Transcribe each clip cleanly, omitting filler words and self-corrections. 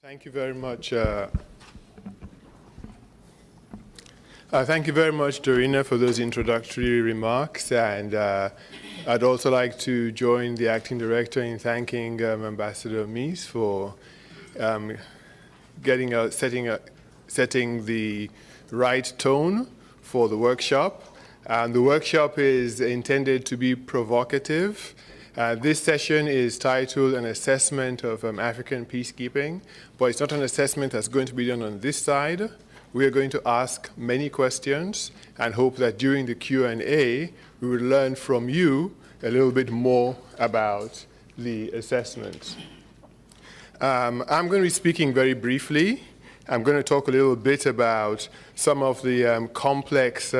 Thank you very much. Thank you very much, Dorina, for those introductory remarks. And I'd also like to join the acting director in thanking Ambassador Mies for setting the right tone for the workshop. The workshop is intended to be provocative. This session is titled An Assessment of African Peacekeeping, but it's not an assessment that's going to be done on this side. We are going to ask many questions and hope that during the Q&A, we will learn from you a little bit more about the assessment. I'm going to be speaking very briefly. I'm going to talk a little bit about some of the complex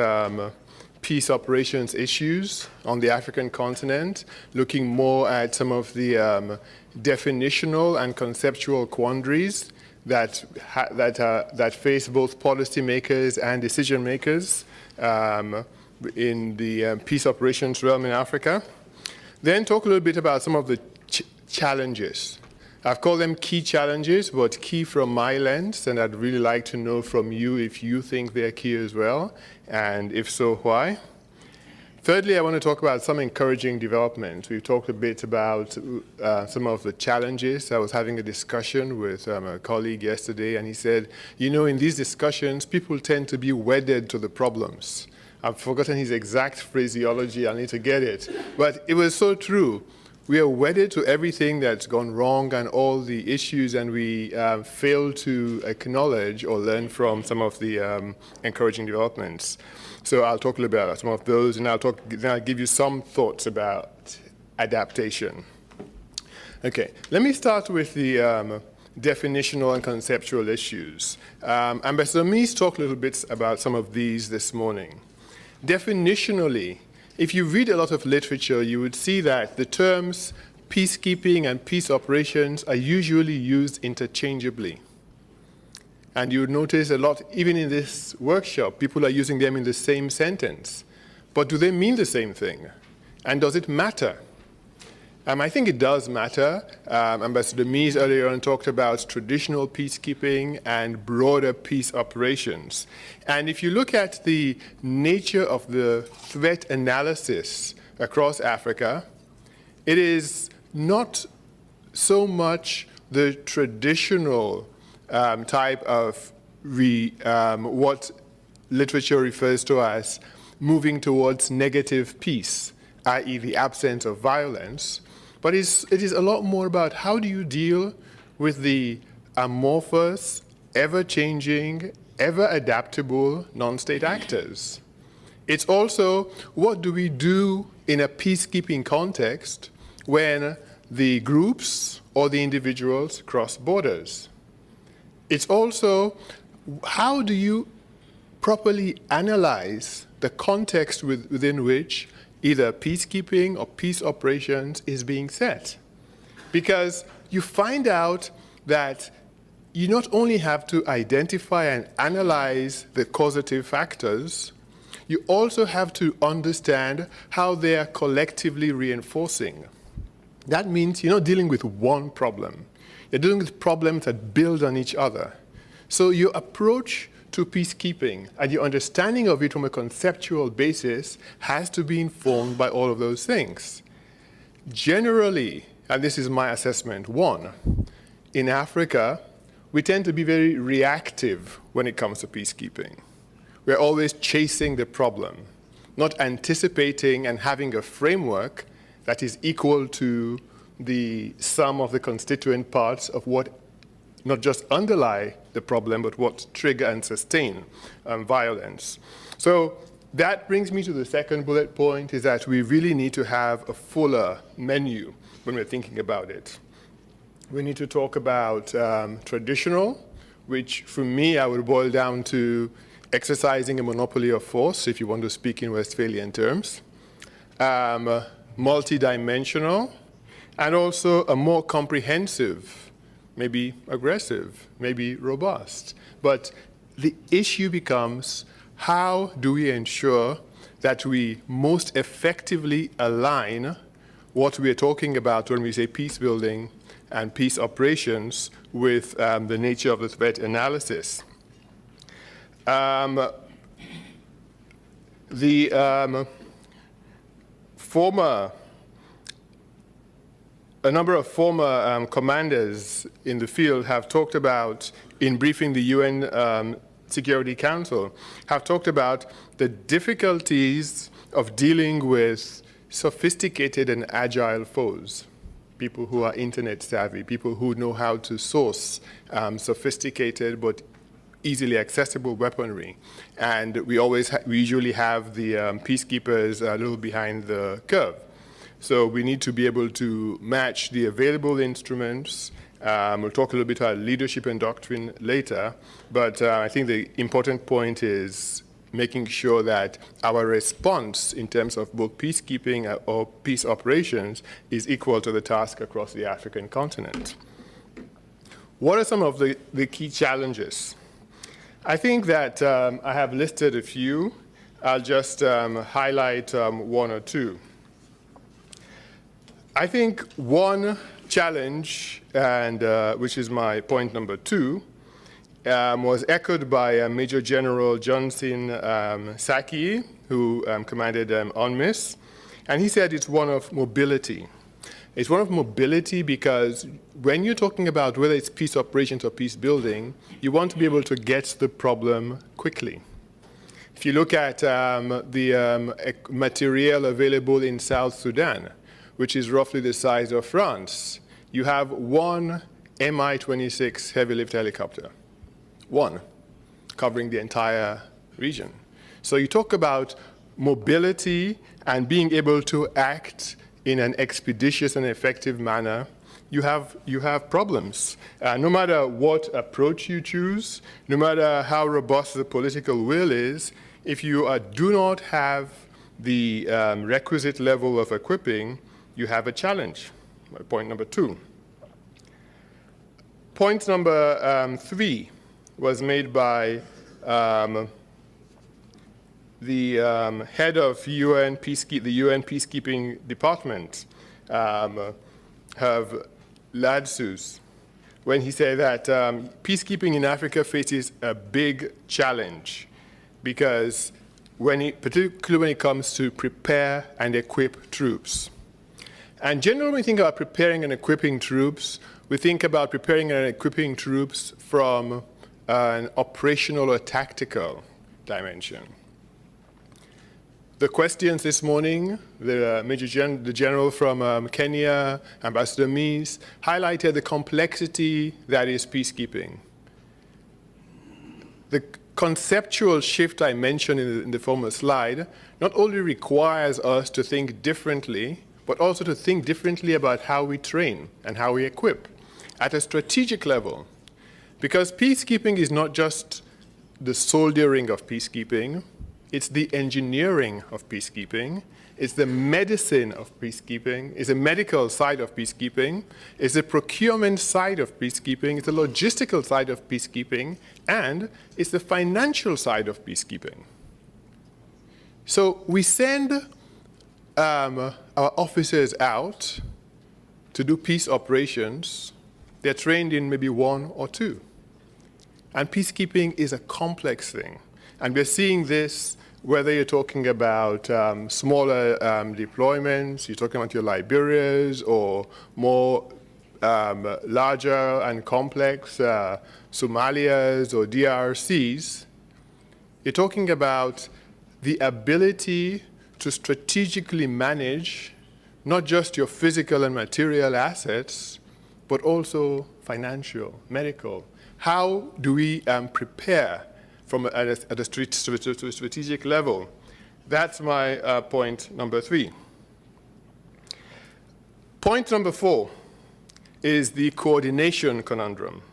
peace operations issues on the African continent, looking more at some of the definitional and conceptual quandaries that face both policymakers and decision makers in the peace operations realm in Africa. Then talk a little bit about some of the challenges. I've called them key challenges, but key from my lens, and I'd really like to know from you if you think they're key as well, and if so, why? Thirdly, I want to talk about some encouraging developments. We've talked a bit about some of the challenges. I was having a discussion with a colleague yesterday, and he said, you know, in these discussions, people tend to be wedded to the problems. I've forgotten his exact phraseology. I need to get it. But it was so true. We are wedded to everything that's gone wrong and all the issues, and we fail to acknowledge or learn from some of the encouraging developments. So I'll talk a little bit about some of those, and then I'll give you some thoughts about adaptation. Okay, let me start with the definitional and conceptual issues. Ambassador Mies talked a little bit about some of these this morning. Definitionally, if you read a lot of literature, you would see that the terms peacekeeping and peace operations are usually used interchangeably. And you would notice a lot, even in this workshop, people are using them in the same sentence. But do they mean the same thing? And does it matter? I think it does matter. Ambassador Mies earlier on talked about traditional peacekeeping and broader peace operations. And if you look at the nature of the threat analysis across Africa, it is not so much the traditional type of what literature refers to as moving towards negative peace, i.e. the absence of violence. But it is a lot more about how do you deal with the amorphous, ever-changing, ever-adaptable non-state actors. It's also what do we do in a peacekeeping context when the groups or the individuals cross borders. It's also how do you properly analyze the context within which either peacekeeping or peace operations is being set. Because you find out that you not only have to identify and analyze the causative factors, you also have to understand how they are collectively reinforcing. That means you're not dealing with one problem. You're dealing with problems that build on each other. So your approach to peacekeeping and your understanding of it from a conceptual basis has to be informed by all of those things. Generally, and this is my assessment, one, in Africa, we tend to be very reactive when it comes to peacekeeping. We're always chasing the problem, not anticipating and having a framework that is equal to the sum of the constituent parts of what not just underlie the problem, but what trigger and sustain violence. So that brings me to the second bullet point, is that we really need to have a fuller menu when we're thinking about it. We need to talk about traditional, which for me I would boil down to exercising a monopoly of force, if you want to speak in Westphalian terms, multidimensional, and also a more comprehensive, maybe aggressive, maybe robust. But the issue becomes, how do we ensure that we most effectively align what we are talking about when we say peace building and peace operations with the nature of the threat analysis. A number of former commanders in the field have talked about, in briefing the UN Security Council, have talked about the difficulties of dealing with sophisticated and agile foes, people who are internet savvy, people who know how to source sophisticated but easily accessible weaponry. And we usually have the peacekeepers a little behind the curve. So we need to be able to match the available instruments. We'll talk a little bit about leadership and doctrine later, but I think the important point is making sure that our response in terms of both peacekeeping or peace operations is equal to the task across the African continent. What are some of the key challenges? I think that I have listed a few. I'll just highlight one or two. I think one challenge, and which is my point number 2, was echoed by Major General Johnson Saki, who commanded UNMISS, and he said it's one of mobility. It's one of mobility because when you're talking about whether it's peace operations or peace building, you want to be able to get to the problem quickly. If you look at the materiel available in South Sudan, which is roughly the size of France, you have one Mi-26 heavy lift helicopter. One, covering the entire region. So you talk about mobility and being able to act in an expeditious and effective manner, you have problems. No matter what approach you choose, no matter how robust the political will is, if you do not have the requisite level of equipping, you have a challenge. Point number 2. Point number 3 was made by the head of the UN Peacekeeping Department, Herve Ladsus, when he said that peacekeeping in Africa faces a big challenge because particularly when it comes to prepare and equip troops. And generally when we think about preparing and equipping troops, we think about preparing and equipping troops from an operational or tactical dimension. The questions this morning, the general from Kenya, Ambassador Mies, highlighted the complexity that is peacekeeping. The conceptual shift I mentioned in the former slide not only requires us to think differently, but also to think differently about how we train and how we equip at a strategic level. Because peacekeeping is not just the soldiering of peacekeeping, it's the engineering of peacekeeping, it's the medicine of peacekeeping, it's the medical side of peacekeeping, it's the procurement side of peacekeeping, it's the logistical side of peacekeeping, and it's the financial side of peacekeeping. So we send our officers out to do peace operations. They're trained in maybe 1 or 2. And peacekeeping is a complex thing. And we're seeing this whether you're talking about smaller deployments, you're talking about your Liberias, or more larger and complex Somalias or DRCs. You're talking about the ability to strategically manage not just your physical and material assets, but also financial, medical. How do we prepare at a strategic level? That's my point number 3. Point number 4 is the coordination conundrum.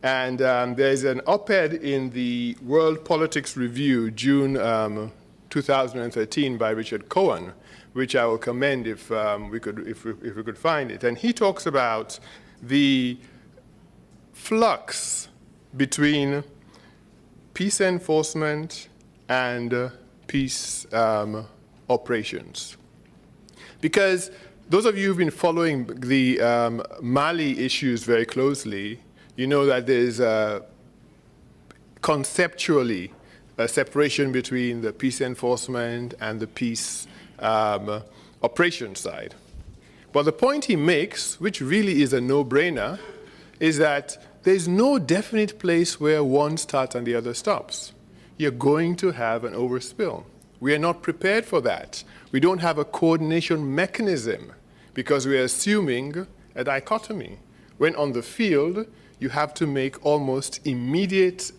And there's an op-ed in the World Politics Review, June 2013, by Richard Cohen, which I will commend if we could find it. And he talks about the flux between peace enforcement and peace operations. Because Those of you who've been following the Mali issues very closely, you know that there's conceptually a separation between the peace enforcement and the peace operation side. But the point he makes, which really is a no-brainer, is that there's no definite place where one starts and the other stops. You're going to have an overspill. We are not prepared for that. We don't have a coordination mechanism because we are assuming a dichotomy. When on the field, you have to make almost immediate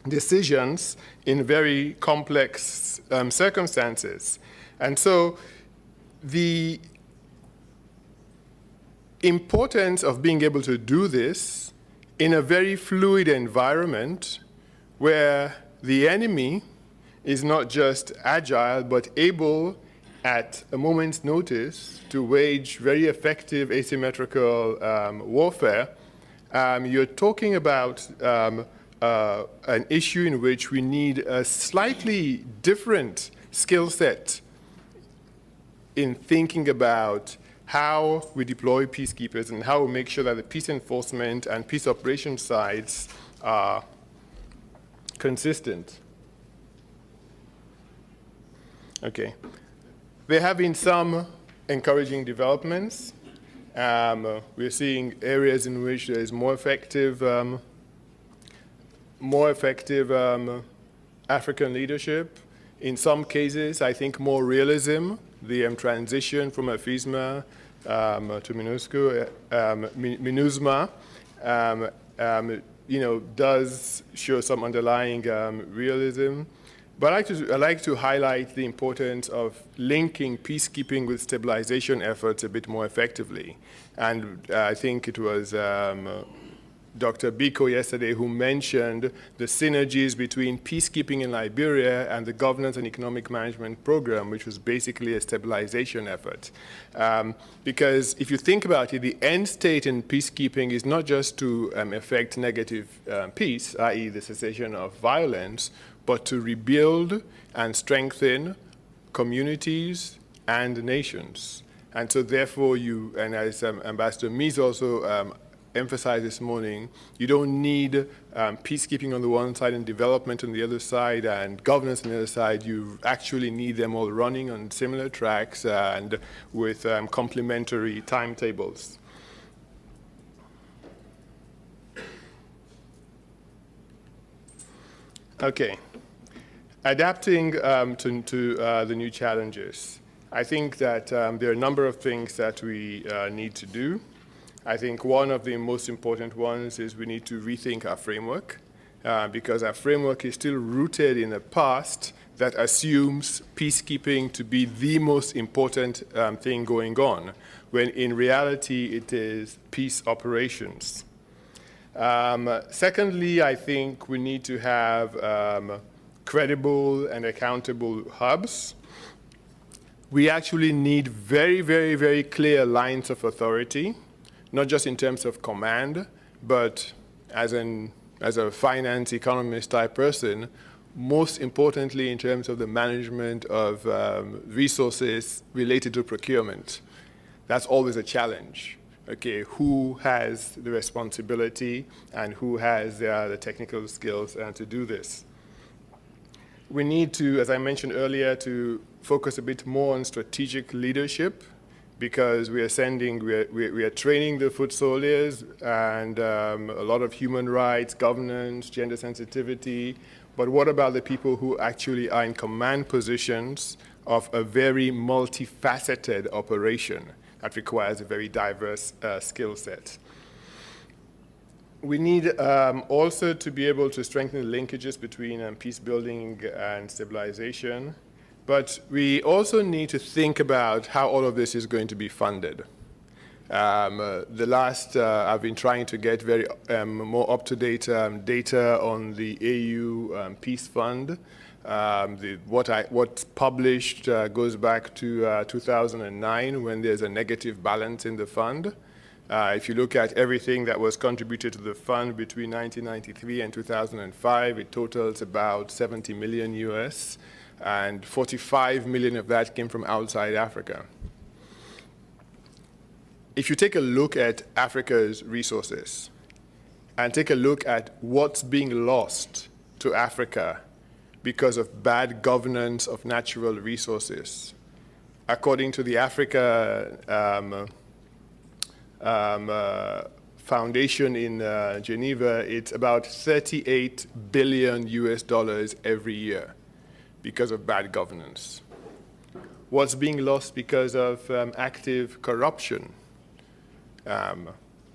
decisions in very complex circumstances. And so the importance of being able to do this in a very fluid environment where the enemy is not just agile, but able at a moment's notice to wage very effective asymmetrical warfare. You're talking about an issue in which we need a slightly different skill set in thinking about how we deploy peacekeepers and how we make sure that the peace enforcement and peace operation sides are consistent. Okay. There have been some encouraging developments. We're seeing areas in which there is more effective African leadership. In some cases, I think more realism. The transition from AFISMA to MINUSMA, does show some underlying realism. But I like to highlight the importance of linking peacekeeping with stabilization efforts a bit more effectively. And I think it was Dr. Biko yesterday who mentioned the synergies between peacekeeping in Liberia and the governance and economic management program, which was basically a stabilization effort. Because if you think about it, the end state in peacekeeping is not just to effect negative peace, i.e. the cessation of violence, but to rebuild and strengthen communities and nations. And so therefore and as Ambassador Mies also emphasized this morning, you don't need peacekeeping on the one side and development on the other side and governance on the other side. You actually need them all running on similar tracks and with complementary timetables. Okay. Adapting to the new challenges. I think that there are a number of things that we need to do. I think one of the most important ones is we need to rethink our framework because our framework is still rooted in a past that assumes peacekeeping to be the most important thing going on, when in reality it is peace operations. Secondly, I think we need to have credible and accountable hubs. We actually need very, very, very clear lines of authority, not just in terms of command, but as a finance economist type person, most importantly in terms of the management of resources related to procurement. That's always a challenge. Okay, who has the responsibility and who has the technical skills to do this? We need to, as I mentioned earlier, to focus a bit more on strategic leadership because we are training the foot soldiers and a lot of human rights, governance, gender sensitivity. But what about the people who actually are in command positions of a very multifaceted operation that requires a very diverse skill set? We need also to be able to strengthen the linkages between peace building and stabilization. But we also need to think about how all of this is going to be funded. I've been trying to get very more up-to-date data on the AU Peace Fund. What's published goes back to 2009 when there's a negative balance in the fund. If you look at everything that was contributed to the fund between 1993 and 2005, it totals about 70 million US, and 45 million of that came from outside Africa. if you take a look at Africa's resources and take a look at what's being lost to Africa because of bad governance of natural resources, according to the Africa Foundation in Geneva, it's about 38 billion US dollars every year because of bad governance. What's being lost because of active corruption?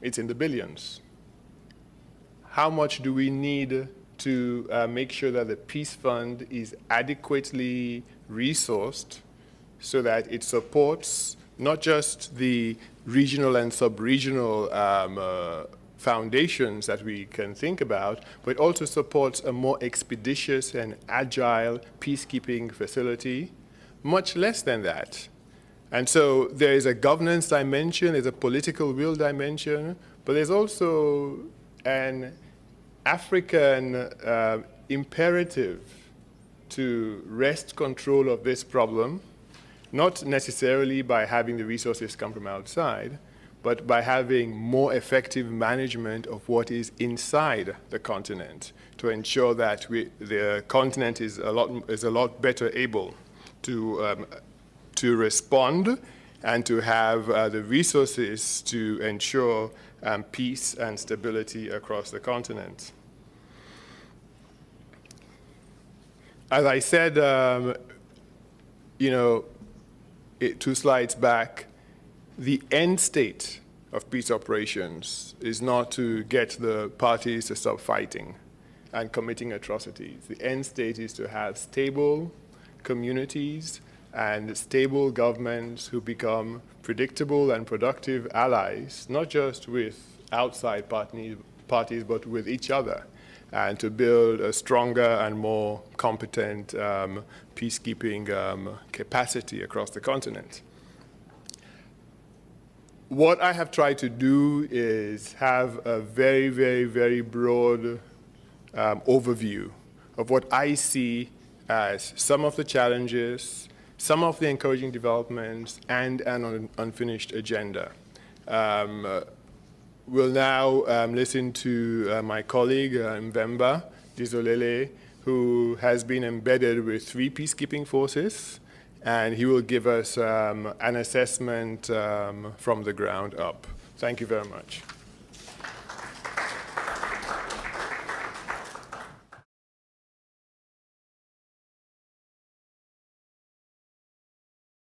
It's in the billions. How much do we need to make sure that the Peace Fund is adequately resourced so that it supports not just the regional and sub-regional foundations that we can think about, but also supports a more expeditious and agile peacekeeping facility? Much less than that. And so there is a governance dimension, there's a political will dimension, but there's also an African imperative to wrest control of this problem, not necessarily by having the resources come from outside, but by having more effective management of what is inside the continent to ensure that the continent is a lot better able to respond and to have the resources to ensure peace and stability across the continent. As I said, 2 slides back, the end state of peace operations is not to get the parties to stop fighting and committing atrocities. The end state is to have stable communities and stable governments who become predictable and productive allies, not just with outside parties, but with each other, and to build a stronger and more competent peacekeeping capacity across the continent. What I have tried to do is have a very, very, very broad overview of what I see as some of the challenges, some of the encouraging developments, and an unfinished agenda. We'll now listen to my colleague, Mvemba Dizolele, who has been embedded with 3 peacekeeping forces, and he will give us an assessment from the ground up. Thank you very much.